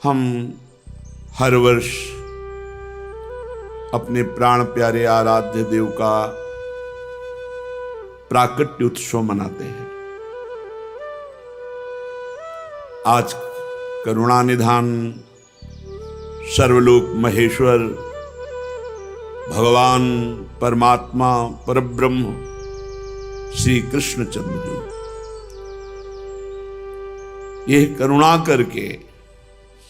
हम हर वर्ष अपने प्राण प्यारे आराध्य देव का प्राकट्य उत्सव मनाते हैं। आज करुणानिधान सर्वलोक महेश्वर भगवान परमात्मा परब्रह्म श्री कृष्णचंद्र जी यह करुणा करके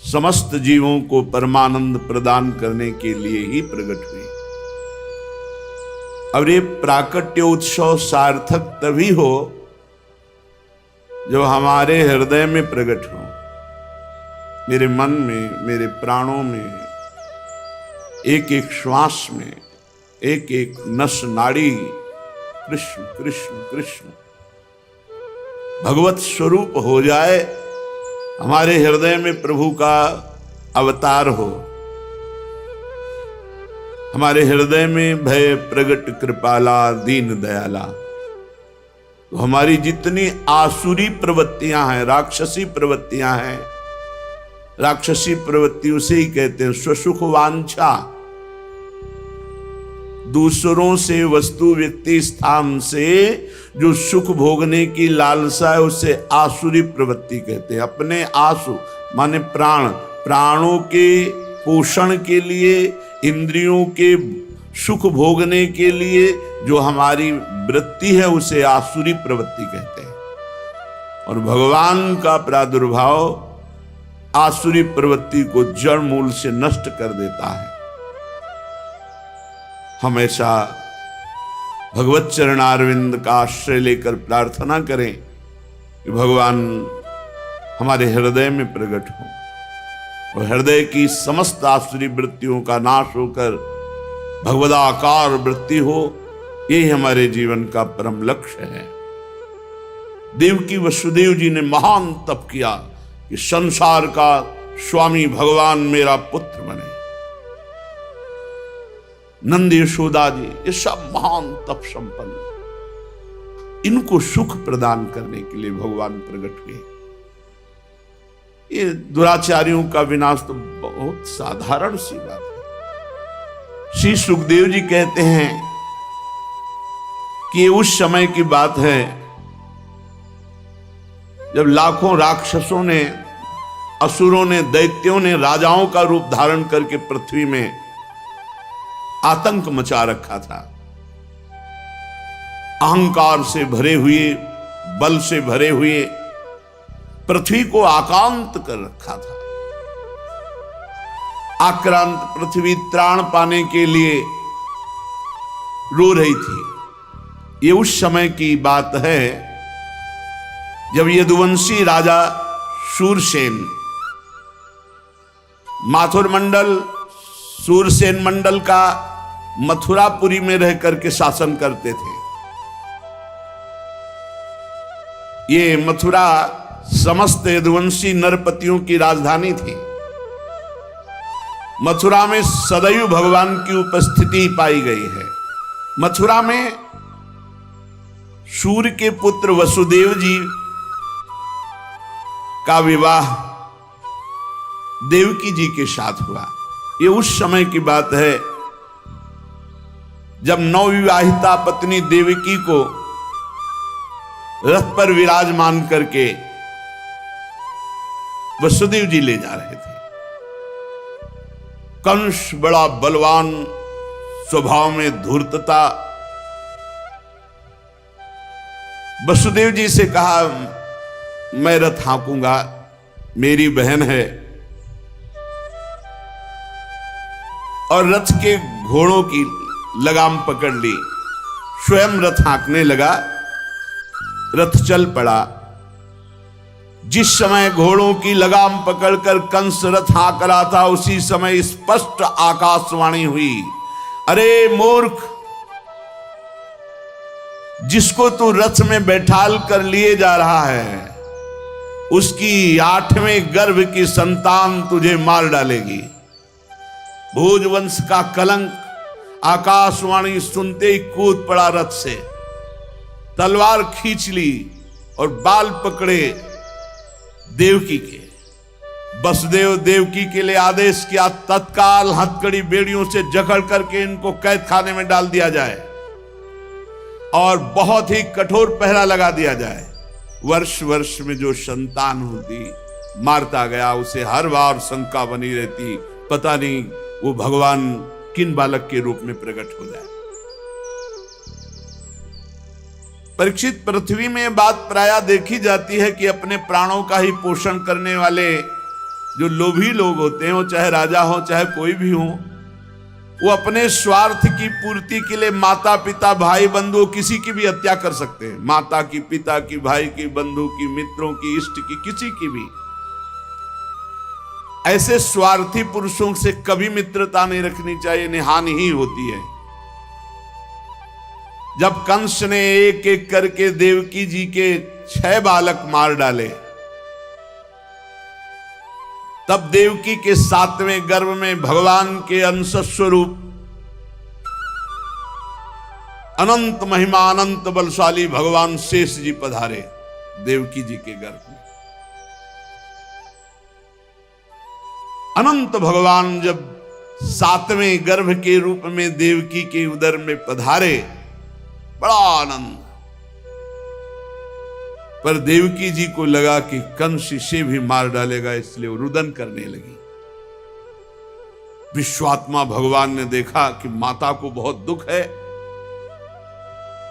समस्त जीवों को परमानंद प्रदान करने के लिए ही प्रकट हुए। और ये प्राकट्य उत्सव सार्थक तभी हो जब हमारे हृदय में प्रकट हो, मेरे मन में, मेरे प्राणों में, एक एक श्वास में, एक एक नस नाड़ी कृष्ण कृष्ण कृष्ण भगवत स्वरूप हो जाए, हमारे हृदय में प्रभु का अवतार हो, हमारे हृदय में भय प्रगट कृपाला दीन दयाला। तो हमारी जितनी आसुरी प्रवृत्तियां हैं, राक्षसी प्रवृत्तियां हैं, राक्षसी प्रवृत्ति उसे ही कहते हैं स्वसुख वांछा। दूसरों से, वस्तु, व्यक्ति, स्थान से जो सुख भोगने की लालसा है उसे आसुरी प्रवृत्ति कहते हैं। अपने आसु माने प्राण, प्राणों के पोषण के लिए, इंद्रियों के सुख भोगने के लिए जो हमारी वृत्ति है उसे आसुरी प्रवृत्ति कहते हैं। और भगवान का प्रादुर्भाव आसुरी प्रवृत्ति को जड़ मूल से नष्ट कर देता है। हमेशा भगवत चरणारविंद का आश्रय लेकर प्रार्थना करें कि भगवान हमारे हृदय में प्रकट हो और हृदय की समस्त आसुरी वृत्तियों का नाश होकर भगवदाकार वृत्ति हो। यही हमारे जीवन का परम लक्ष्य है। देवकी वसुदेव जी ने महान तप किया कि संसार का स्वामी भगवान मेरा पुत्र बने। नंद यशोदा जी ये सब महान तप संपन्न, इनको सुख प्रदान करने के लिए भगवान प्रकट हुए। ये दुराचारियों का विनाश तो बहुत साधारण सी बात है। श्री सुखदेव जी कहते हैं कि ये उस समय की बात है जब लाखों राक्षसों ने, असुरों ने, दैत्यों ने राजाओं का रूप धारण करके पृथ्वी में आतंक मचा रखा था। अहंकार से भरे हुए, बल से भरे हुए पृथ्वी को आक्रांत कर रखा था। आक्रांत पृथ्वी त्राण पाने के लिए रो रही थी। ये उस समय की बात है जब यदुवंशी राजा शूरसेन माथुर मंडल, शूरसेन मंडल का मथुरापुरी में रह करके शासन करते थे। ये मथुरा समस्त यदुवंशी नरपतियों की राजधानी थी। मथुरा में सदैव भगवान की उपस्थिति पाई गई है। मथुरा में सूर्य के पुत्र वसुदेव जी का विवाह देवकी जी के साथ हुआ। ये उस समय की बात है जब नवविवाहिता पत्नी देवकी को रथ पर विराजमान करके वसुदेव जी ले जा रहे थे। कंस बड़ा बलवान, स्वभाव में धूर्तता, वसुदेव जी से कहा मैं रथ हाँकूंगा, मेरी बहन है। और रथ के घोड़ों की लगाम पकड़ ली, स्वयं रथ हाँकने लगा। रथ चल पड़ा। जिस समय घोड़ों की लगाम पकड़कर कंस रथ हाँक रहा था उसी समय स्पष्ट आकाशवाणी हुई, अरे मूर्ख, जिसको तू रथ में बैठाल कर लिए जा रहा है उसकी 8वें गर्भ की संतान तुझे मार डालेगी। भोजवंश का कलंक। आकाशवाणी सुनते ही कूद पड़ा रथ से, तलवार खींच ली और बाल पकड़े देवकी के। वसुदेव देवकी के लिए आदेश किया, तत्काल हथकड़ी बेड़ियों से जकड़ करके इनको कैद खाने में डाल दिया जाए और बहुत ही कठोर पहरा लगा दिया जाए। वर्ष वर्ष में जो संतान होती मारता गया, उसे हर बार शंका बनी रहती, पता नहीं वो भगवान किन बालक के रूप में प्रकट हो जाए। परीक्षित, पृथ्वी में बात प्रायः देखी जाती है कि अपने प्राणों का ही पोषण करने वाले जो लोभी लोग होते हैं, वो चाहे राजा हो चाहे कोई भी हो, वो अपने स्वार्थ की पूर्ति के लिए माता पिता भाई बंधु किसी की भी हत्या कर सकते हैं। माता की, पिता की, भाई की, बंधु की, मित्रों की, इष्ट की, किसी की भी। ऐसे स्वार्थी पुरुषों से कभी मित्रता नहीं रखनी चाहिए, इन्हें हानि ही होती है। जब कंस ने एक एक करके देवकी जी के 6 बालक मार डाले, तब देवकी के 7वें गर्भ में भगवान के अंश स्वरूप अनंत महिमा अनंत बलशाली भगवान शेष जी पधारे देवकी जी के गर्भ में। अनंत भगवान जब 7वें गर्भ के रूप में देवकी के उदर में पधारे, बड़ा आनंद। पर देवकी जी को लगा कि कंस इसे भी मार डालेगा, इसलिए वो रुदन करने लगी। विश्वात्मा भगवान ने देखा कि माता को बहुत दुख है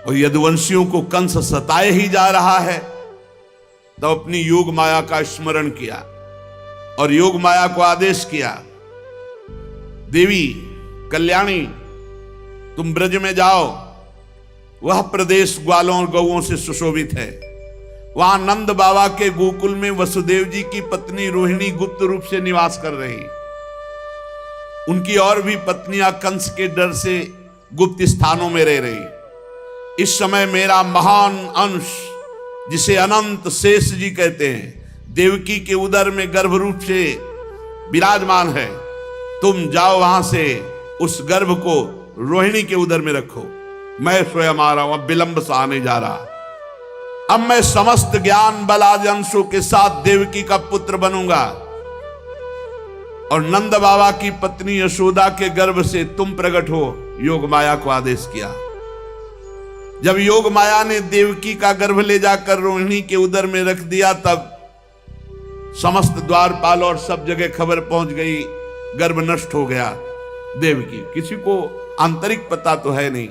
और यदुवंशियों को कंस सताए ही जा रहा है, तो अपनी योग माया का स्मरण किया और योग माया को आदेश किया, देवी कल्याणी, तुम ब्रज में जाओ, वह प्रदेश ग्वालों और गौओं से सुशोभित है। वहां नंद बाबा के गोकुल में वसुदेव जी की पत्नी रोहिणी गुप्त रूप से निवास कर रही। उनकी और भी पत्नियां कंस के डर से गुप्त स्थानों में रह रही। इस समय मेरा महान अंश, जिसे अनंत शेष जी कहते हैं, देवकी के उदर में गर्भ रूप से विराजमान है। तुम जाओ वहां से उस गर्भ को रोहिणी के उदर में रखो। मैं स्वयं आ रहा हूं, अब विलंब सा आने जा रहा। अब मैं समस्त ज्ञान बल आदि अंशों के साथ देवकी का पुत्र बनूंगा और नंद बाबा की पत्नी यशोदा के गर्भ से तुम प्रकट हो। योग माया को आदेश किया। जब योग माया ने देवकी का गर्भ ले जाकर रोहिणी के उदर में रख दिया, तब समस्त द्वारपाल और सब जगह खबर पहुंच गई, गर्भ नष्ट हो गया। देवकी, किसी को आंतरिक पता तो है नहीं।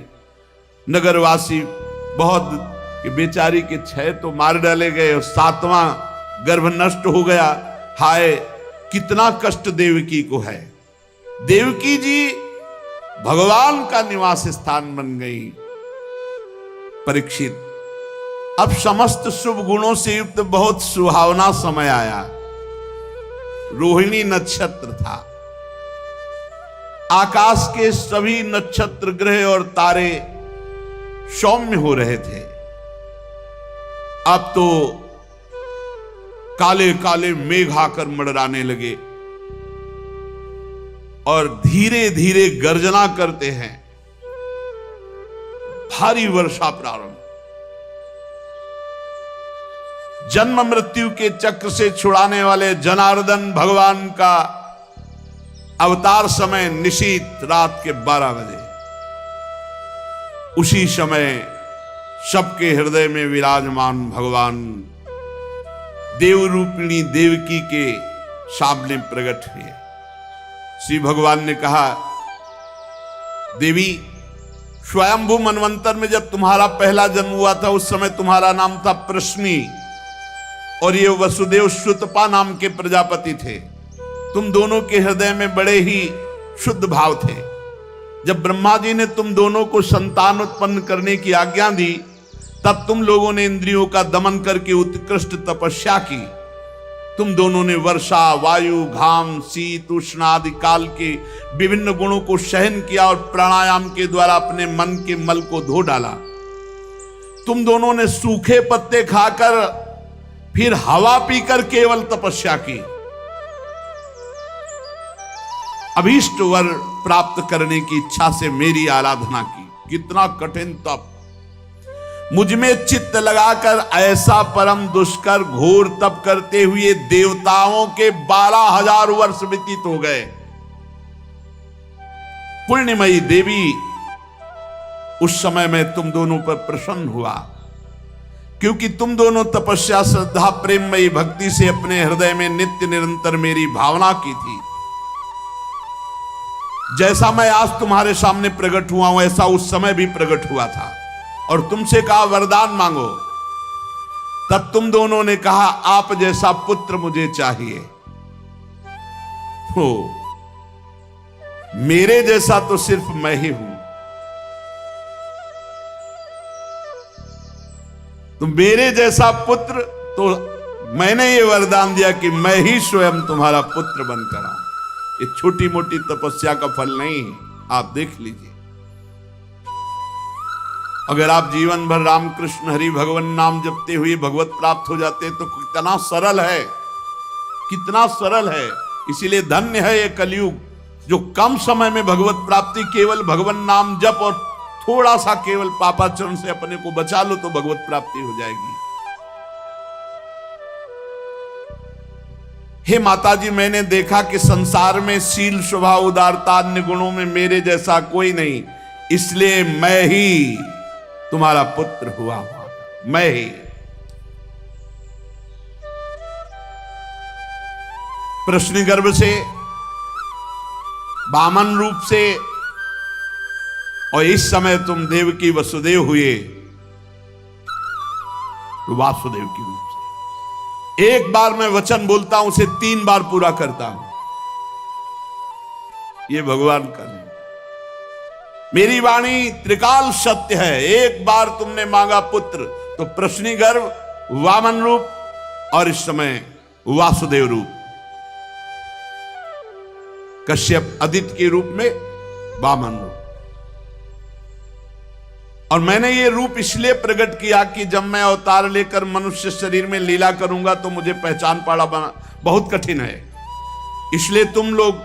नगरवासी बहुत कि बेचारी के 6 तो मार डाले गए और 7वां गर्भ नष्ट हो गया। हाय, कितना कष्ट देवकी को है। देवकी जी भगवान का निवास स्थान बन गई। परीक्षित, अब समस्त शुभ गुणों से युक्त बहुत सुहावना समय आया। रोहिणी नक्षत्र था। आकाश के सभी नक्षत्र, ग्रह और तारे सौम्य हो रहे थे। अब तो काले काले मेघ आकर मंडराने लगे और धीरे धीरे गर्जना करते हैं। भारी वर्षा प्रारंभ। जन्म मृत्यु के चक्र से छुड़ाने वाले जनार्दन भगवान का अवतार समय निशीत रात के 12 बजे। उसी समय सबके हृदय में विराजमान भगवान देवरूपिणी देवकी के सामने प्रकट हुए। श्री भगवान ने कहा, देवी, स्वयंभू मनवंतर में जब तुम्हारा पहला जन्म हुआ था, उस समय तुम्हारा नाम था प्रश्नी और ये वसुदेव श्रुतपा नाम के प्रजापति थे। तुम दोनों के हृदय में बड़े ही शुद्ध भाव थे। जब ब्रह्मा जी ने तुम दोनों को संतान उत्पन्न करने की आज्ञा दी, तब तुम लोगों ने इंद्रियों का दमन करके उत्कृष्ट तपस्या की। तुम दोनों ने वर्षा, वायु, घाम, शीत, उष्ण आदि काल के विभिन्न गुणों को सहन किया और प्राणायाम के द्वारा अपने मन के मल को धो डाला। तुम दोनों ने सूखे पत्ते खाकर फिर हवा पीकर केवल तपस्या की। अभीष्ट वर प्राप्त करने की इच्छा से मेरी आराधना की। कितना कठिन तप। मुझ में चित्त लगाकर ऐसा परम दुष्कर घोर तप करते हुए देवताओं के 12,000 वर्ष व्यतीत हो गए। पुण्यमयी देवी उस समय में तुम दोनों पर प्रसन्न हुआ, क्योंकि तुम दोनों तपस्या श्रद्धा प्रेममयी भक्ति से अपने हृदय में नित्य निरंतर मेरी भावना की थी। जैसा मैं आज तुम्हारे सामने प्रकट हुआ हूं ऐसा उस समय भी प्रकट हुआ था, और तुमसे कहा वरदान मांगो। तब तुम दोनों ने कहा आप जैसा पुत्र मुझे चाहिए। हो मेरे जैसा तो सिर्फ मैं ही हूं, तो मेरे जैसा पुत्र, तो मैंने ये वरदान दिया कि मैं ही स्वयं तुम्हारा पुत्र बनकर आऊं। ये छोटी मोटी तपस्या का फल नहीं है, आप देख लीजिए। अगर आप जीवन भर रामकृष्ण हरि भगवान नाम जपते हुए भगवत प्राप्त हो जाते तो कितना सरल है, कितना सरल है। इसीलिए धन्य है ये कलयुग जो कम समय में भगवत प्राप्ति, केवल भगवान नाम जप और थोड़ा सा केवल पापाचरण से अपने को बचा लो तो भगवत प्राप्ति हो जाएगी। हे माता जी, मैंने देखा कि संसार में शील स्वभाव उदारता अन्य गुणों में मेरे जैसा कोई नहीं, इसलिए मैं ही तुम्हारा पुत्र हुआ, मैं ही। प्रश्न गर्भ से, वामन रूप से, और इस समय तुम देवकी वसुदेव हुए तो वासुदेव के रूप से। एक बार मैं वचन बोलता हूं उसे 3 बार पूरा करता हूं, ये भगवान का नहीं। मेरी वाणी त्रिकाल सत्य है। एक बार तुमने मांगा पुत्र तो प्रश्नी गर्भ, वामन रूप, और इस समय वासुदेव रूप, कश्यप आदित्य के रूप में वामन रूप। और मैंने ये रूप इसलिए प्रकट किया कि जब मैं अवतार लेकर मनुष्य शरीर में लीला करूंगा तो मुझे पहचान पाना बहुत कठिन है। इसलिए तुम लोग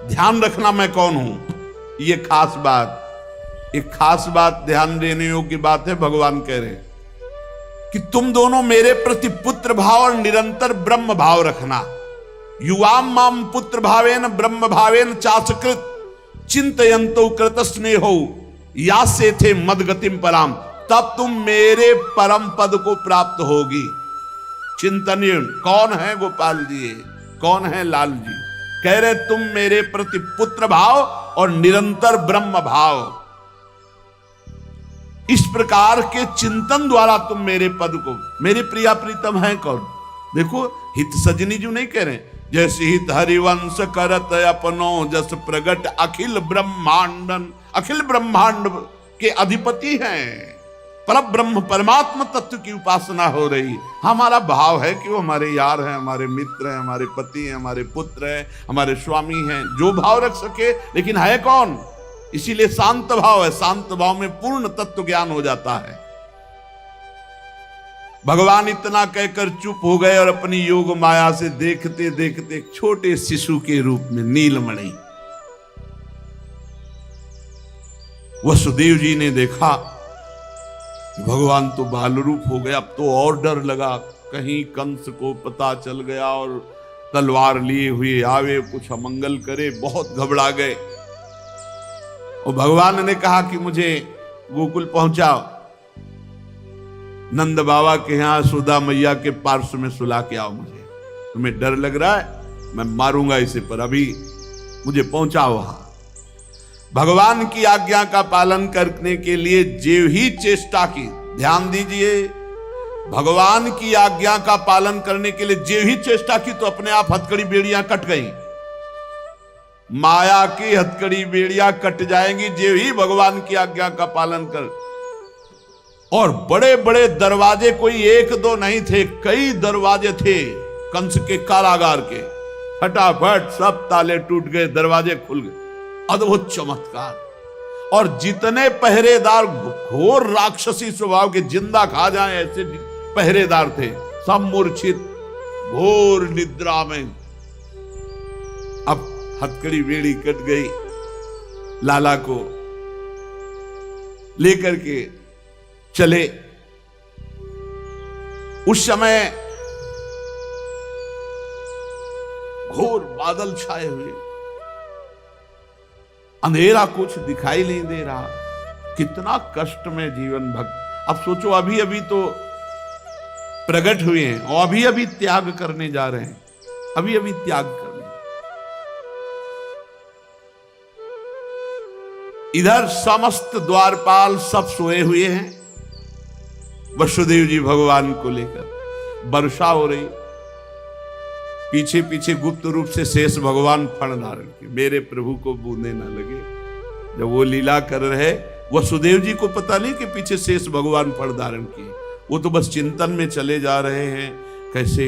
ध्यान रखना मैं कौन हूं। ये खास बात, एक खास बात ध्यान देने योग्य बात है। भगवान कह रहे कि तुम दोनों मेरे प्रति पुत्र भाव और निरंतर ब्रह्म भाव रखना। युवाम माम पुत्र भावेन ब्रह्म भावेन चासकृत चिंतयंतो कृत स्नेहो या से थे मदगतिम पराम, तब तुम मेरे परम पद को प्राप्त होगी। चिंतनीय कौन है गोपाल जी, कौन है लाल जी? कह रहे तुम मेरे प्रति पुत्र भाव और निरंतर ब्रह्म भाव, इस प्रकार के चिंतन द्वारा तुम मेरे पद को, मेरे प्रिया प्रीतम है कौन? देखो हित सजनी जो नहीं कह रहे, जैसे हित हरिवंश करत अपनो जस प्रगट अखिल ब्रह्मांडन, अखिल ब्रह्मांड के अधिपति हैं। पर ब्रह्म परमात्मा तत्व की उपासना हो रही। हमारा भाव है कि वो हमारे यार हैं, हमारे मित्र हैं, हमारे पति हैं, हमारे पुत्र हैं, हमारे स्वामी हैं, जो भाव रख सके, लेकिन है कौन? इसीलिए शांत भाव है। शांत भाव में पूर्ण तत्व ज्ञान हो जाता है। भगवान इतना कहकर चुप हो गए और अपनी योग माया से देखते देखते एक छोटे शिशु के रूप में नीलमणि, वसुदेव जी ने देखा भगवान तो बाल रूप हो गया। अब तो और डर लगा, कहीं कंस को पता चल गया और तलवार लिए हुए आवे कुछ अमंगल करे। बहुत घबरा गए और भगवान ने कहा कि मुझे गोकुल पहुंचाओ, नंद बाबा के यहां सुधा मैया के पार्श्व में सुला के आओ। मुझे तुम्हें डर लग रहा है, मैं मारूंगा इसे, पर अभी मुझे पहुंचाओ वहां। भगवान की आज्ञा का पालन करने के लिए जो ही चेष्टा की, ध्यान दीजिए, भगवान की आज्ञा का पालन करने के लिए जो ही चेष्टा की तो अपने आप हथकड़ी बेड़ियां कट गई। माया की हथकड़ी बेड़ियां कट जाएंगी जो ही भगवान की आज्ञा का पालन कर। और बड़े बड़े दरवाजे कोई एक दो नहीं थे, कई दरवाजे थे कंस के कारागार के। फटाफट सब ताले टूट गए, दरवाजे खुल गए। अद्भुत चमत्कार। और जितने पहरेदार घोर राक्षसी स्वभाव के, जिंदा खा जाएं ऐसे पहरेदार थे, सब मूर्छित घोर निद्रा में। अब हथकड़ी बेड़ी कट गई, लाला को लेकर के चले उस समय घोर बादल छाए हुए, अंधेरा, कुछ दिखाई नहीं दे रहा। कितना कष्ट में जीवन भक्त। अब सोचो, अभी अभी तो प्रकट हुए हैं और अभी अभी त्याग करने जा रहे हैं, अभी अभी त्याग करने। इधर समस्त द्वारपाल सब सोए हुए हैं, वसुदेव जी भगवान को लेकर। वर्षा हो रही, पीछे पीछे गुप्त रूप से शेष भगवान फण धारण के, मेरे प्रभु को बूंदे ना लगे। जब वो लीला कर रहे, वसुदेव जी को पता नहीं कि पीछे शेष भगवान फण धारण किए। वो तो बस चिंतन में चले जा रहे हैं, कैसे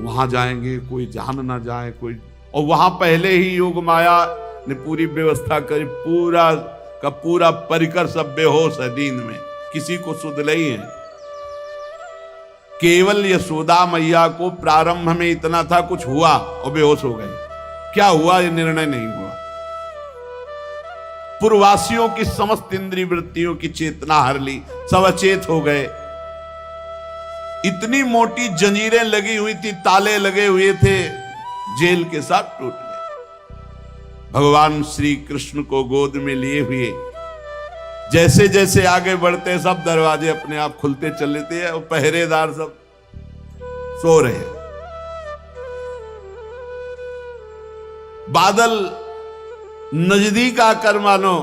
वहां जाएंगे, कोई जान ना जाए कोई। और वहां पहले ही योग माया ने पूरी व्यवस्था करी, पूरा का पूरा परिकर सब बेहोश है नींद में, किसी को सुध नहीं है। केवल यशोदा मैया को प्रारंभ में इतना था, कुछ हुआ और बेहोश हो गए। क्या हुआ ये निर्णय नहीं हुआ। पूर्ववासियों की समस्त इंद्रिय वृत्तियों की चेतना हर ली, सब अचेत हो गए। इतनी मोटी जंजीरें लगी हुई थी, ताले लगे हुए थे, जेल के साथ टूट गए। भगवान श्री कृष्ण को गोद में लिए हुए जैसे जैसे आगे बढ़ते, सब दरवाजे अपने आप खुलते चले थे और पहरेदार सब सो रहे। बादल नजदीक आकर मानो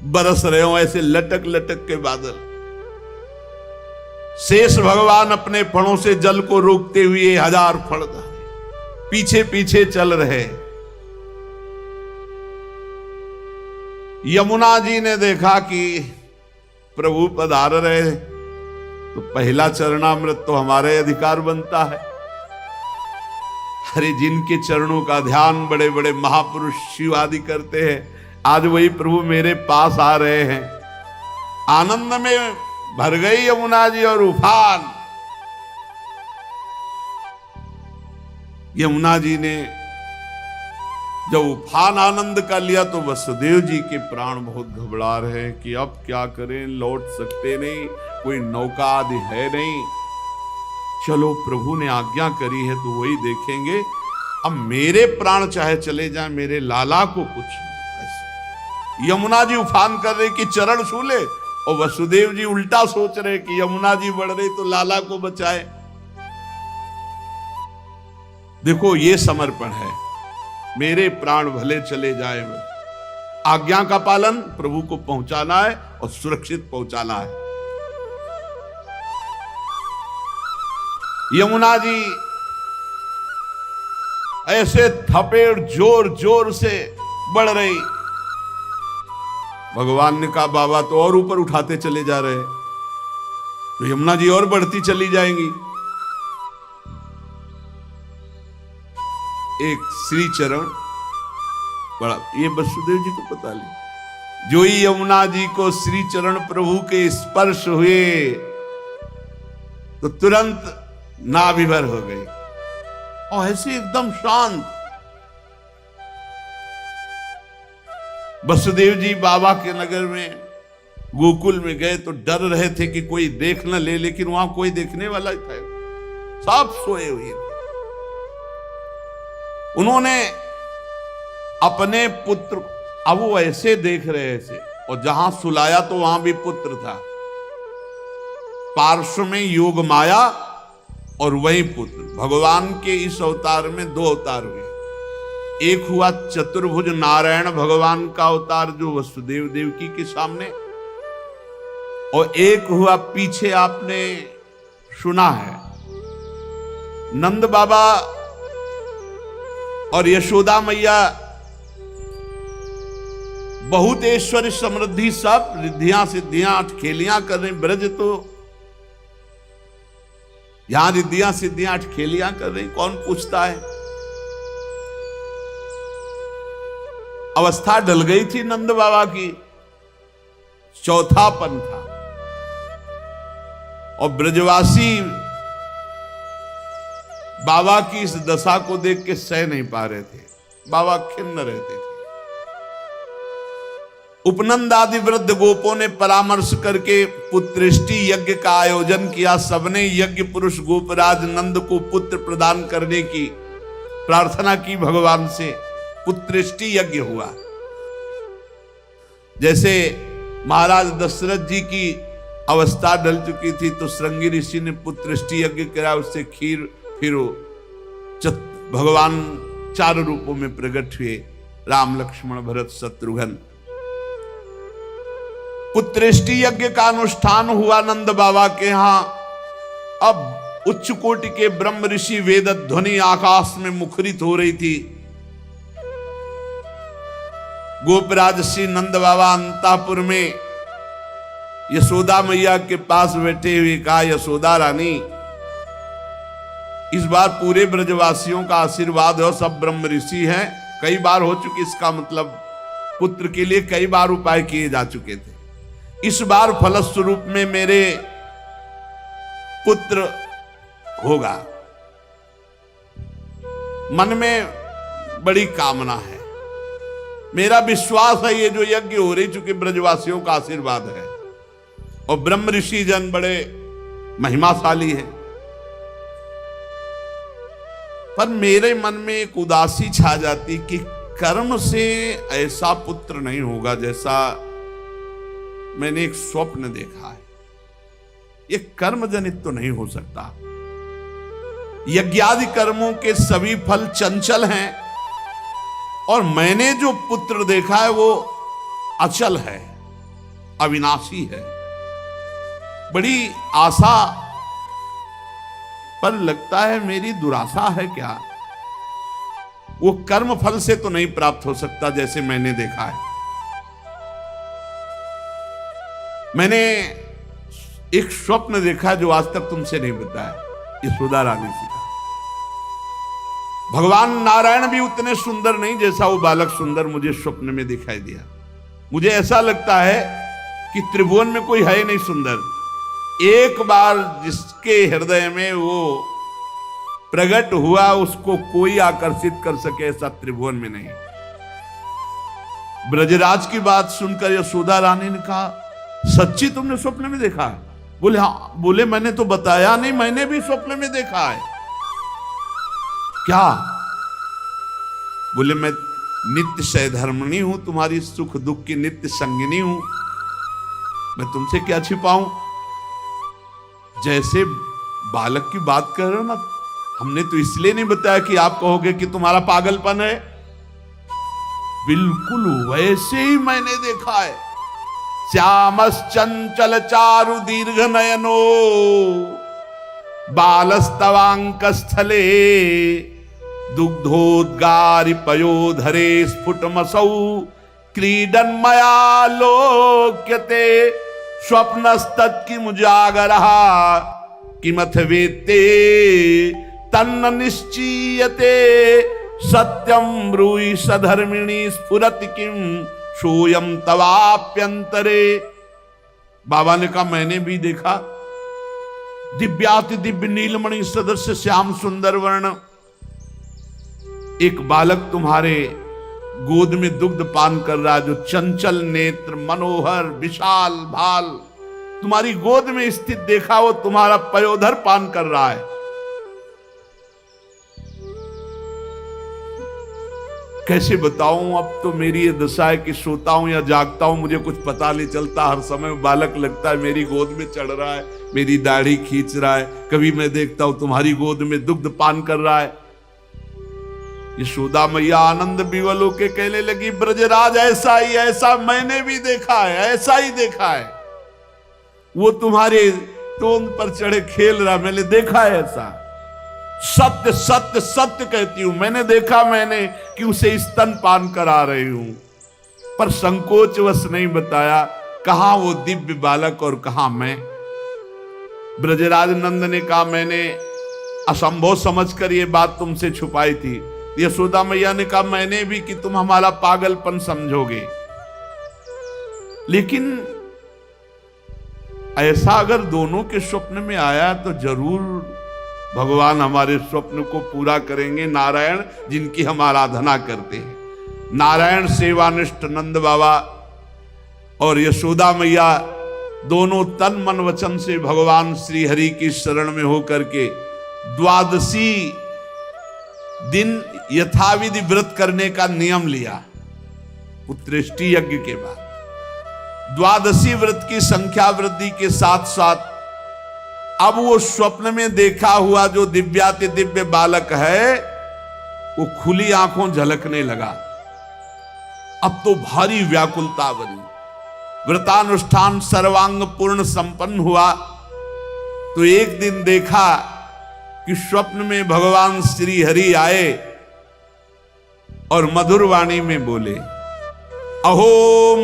बरस रहे हो, ऐसे लटक लटक के बादल। शेष भगवान अपने फणों से जल को रोकते हुए 1000 फण पीछे पीछे चल रहे। यमुना जी ने देखा कि प्रभु पधार रहे, तो पहला चरणामृत तो हमारे अधिकार बनता है। अरे जिनके चरणों का ध्यान बड़े बड़े महापुरुष शिव आदि करते हैं, आज वही प्रभु मेरे पास आ रहे हैं। आनंद में भर गई यमुना जी और उफान। यमुना जी ने जब उफान आनंद का लिया तो वसुदेव जी के प्राण बहुत घबरा रहे हैं कि अब क्या करें, लौट सकते नहीं, कोई नौका आदि है नहीं। चलो प्रभु ने आज्ञा करी है तो वही देखेंगे। अब मेरे प्राण चाहे चले जाए, मेरे लाला को कुछ नहीं। ऐसे यमुना जी उफान कर रहे कि चरण छू ले, और वसुदेव जी उल्टा सोच रहे कि यमुना जी बढ़ रही तो लाला को बचाए। देखो ये समर्पण है, मेरे प्राण भले चले जाए, आज्ञा का पालन, प्रभु को पहुंचाना है और सुरक्षित पहुंचाना है। यमुना जी ऐसे थपेड़ जोर जोर से बढ़ रही। भगवान ने कहा बाबा तो और ऊपर उठाते चले जा रहे, तो यमुना जी और बढ़ती चली जाएंगी। एक श्री चरण बड़ा, ये वसुदेव जी को पता नहीं, जो ही यमुना जी को श्री चरण प्रभु के स्पर्श हुए तो तुरंत नाभिभर हो गई और ऐसे एकदम शांत। वसुदेव जी बाबा के नगर में गोकुल में गए तो डर रहे थे कि कोई देख न ले, लेकिन वहां कोई देखने वाला ही था, सब सोए हुए थे। उन्होंने अपने पुत्र, अब वो ऐसे देख रहे थे, और जहां सुलाया तो वहां भी पुत्र था, पार्श्व में योग माया और वही पुत्र। भगवान के इस अवतार में 2 अवतार हुए। एक हुआ चतुर्भुज नारायण भगवान का अवतार जो वसुदेव देवकी के सामने, और एक हुआ पीछे आपने सुना है, नंद बाबा और यशोदा मैया बहुत ऐश्वर्य समृद्धि सब रिद्धियां सिद्धियां अटखेलियां कर रहे। ब्रज तो यहां रिद्धियां सिद्धियां अटखेलियां कर रही, कौन पूछता है। अवस्था डल गई थी नंद बाबा की, चौथापन था, और ब्रजवासी बाबा की इस दशा को देख के सह नहीं पा रहे थे। बाबा खिन्न रहते थे। उपनंद आदि वृद्ध गोपों ने परामर्श करके पुत्रेष्टि यज्ञ का आयोजन किया। सबने यज्ञ पुरुष गोपराज नंद को पुत्र प्रदान करने की प्रार्थना की भगवान से। पुत्रेष्टि यज्ञ हुआ। जैसे महाराज दशरथ जी की अवस्था डल चुकी थी तो श्रृंगी ऋषि ने पुत्रेष्टि यज्ञ करा, उससे खीर फिर भगवान 4 रूपों में प्रकट हुए, राम लक्ष्मण भरत शत्रुघ्न। पुत्रेष्टि यज्ञ का अनुष्ठान हुआ नंद बाबा के यहां। अब उच्च कोटि के ब्रह्म ऋषि वेद ध्वनि आकाश में मुखरित हो रही थी। गोपराज श्री नंद बाबा अंतापुर में यशोदा मैया के पास बैठे हुए कहा, यशोदा रानी इस बार पूरे ब्रजवासियों का आशीर्वाद हो, सब ब्रह्म ऋषि हैं, कई बार हो चुकी, इसका मतलब पुत्र के लिए कई बार उपाय किए जा चुके थे। इस बार फलस्वरूप में मेरे पुत्र होगा। मन में बड़ी कामना है, मेरा विश्वास है ये जो यज्ञ हो रही चूंकि ब्रजवासियों का आशीर्वाद है और ब्रह्म ऋषि जन बड़े महिमाशाली हैं, पर मेरे मन में एक उदासी छा जाती कि कर्म से ऐसा पुत्र नहीं होगा जैसा मैंने एक स्वप्न देखा है। ये कर्म जनित तो नहीं हो सकता। यज्ञादि कर्मों के सभी फल चंचल हैं और मैंने जो पुत्र देखा है वो अचल है, अविनाशी है। बड़ी आशा, पर लगता है मेरी दुराशा है क्या? वो कर्म फल से तो नहीं प्राप्त हो सकता जैसे मैंने देखा है। मैंने एक स्वप्न देखा जो आज तक तुमसे नहीं बताया, यशोदा रानी जी का। भगवान नारायण भी उतने सुंदर नहीं जैसा वो बालक सुंदर मुझे स्वप्न में दिखाई दिया। मुझे ऐसा लगता है कि त्रिभुवन में कोई है नहीं सुंदर। एक बार जिसके हृदय में वो प्रकट हुआ उसको कोई आकर्षित कर सके ऐसा त्रिभुवन में नहीं। ब्रजराज की बात सुनकर यशोदा रानी ने कहा, सच्ची तुमने स्वप्न में देखा है? बोले हाँ। बोले मैंने तो बताया नहीं, मैंने भी स्वप्न में देखा है। क्या? बोले मैं नित्य सहधर्मिणी हूं, तुम्हारी सुख दुख की नित्य संगिनी हूं, मैं तुमसे क्या छिपाऊं। जैसे बालक की बात कर रहे हो ना, हमने तो इसलिए नहीं बताया कि आप कहोगे कि तुम्हारा पागलपन है। बिल्कुल वैसे ही मैंने देखा है। श्यामश्चंचल चारु दीर्घ नयनो बालस्तवांक स्थले दुग्धोद्गारि पयोधरे स्फुटमसौ क्रीडन मया लोक्यते स्वप्नस्तत् किमुजागरः किमथ वेत्ते तन्न निश्चीयते सत्यम ब्रूहि सधर्मिणी स्फुरति किम सोयम तवाप्यंतरे। बाबा ने कहा मैंने भी देखा। दिव्याति दिव्य नीलमणि सदस्य श्याम सुंदर वर्ण एक बालक तुम्हारे गोद में दुग्ध पान कर रहा है, जो चंचल नेत्र मनोहर विशाल भाल तुम्हारी गोद में स्थित देखा, वो तुम्हारा पयोधर पान कर रहा है। कैसे बताऊं, अब तो मेरी ये दशा है कि सोता हूं या जागता हूं मुझे कुछ पता नहीं चलता। हर समय बालक लगता है मेरी गोद में चढ़ रहा है, मेरी दाढ़ी खींच रहा है। कभी मैं देखता हूं तुम्हारी गोद में दुग्ध पान कर रहा है। यशोदा मैया आनंद विवल होके कहने लगी, ब्रजराज ऐसा ही, ऐसा मैंने भी देखा है, ऐसा ही देखा है। वो तुम्हारे तोंद पर चढ़े खेल रहा, मैंने देखा है ऐसा। सत्य सत्य सत्य कहती हूं, मैंने देखा मैंने कि उसे स्तन पान करा रही हूं, पर संकोचवश नहीं बताया कहां वो दिव्य बालक और कहां मैं। ब्रजराज नंद ने कहा मैंने असंभव समझकर ये बात तुमसे छुपाई थी। यशोदा मैया ने कहा मैंने भी कि तुम हमारा पागलपन समझोगे, लेकिन ऐसा अगर दोनों के स्वप्न में आया तो जरूर भगवान हमारे स्वप्न को पूरा करेंगे। नारायण जिनकी हम आराधना करते हैं, नारायण सेवानिष्ठ नंद बाबा और यशोदा मैया दोनों तन मन वचन से भगवान श्री हरि की शरण में होकर के द्वादशी दिन यथाविधि व्रत करने का नियम लिया। पुत्रेष्टि यज्ञ के बाद द्वादशी व्रत की संख्या वृद्धि के साथ साथ अब वो स्वप्न में देखा हुआ जो दिव्याति दिव्य बालक है वो खुली आंखों झलकने लगा। अब तो भारी व्याकुलता बनी। व्रतानुष्ठान सर्वांग पूर्ण संपन्न हुआ तो एक दिन देखा कि स्वप्न में भगवान श्री हरि आए और मधुर वाणी में बोले, अहो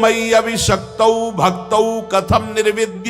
मयि अभिषक्तौ भक्तौ कथम निर्विद्य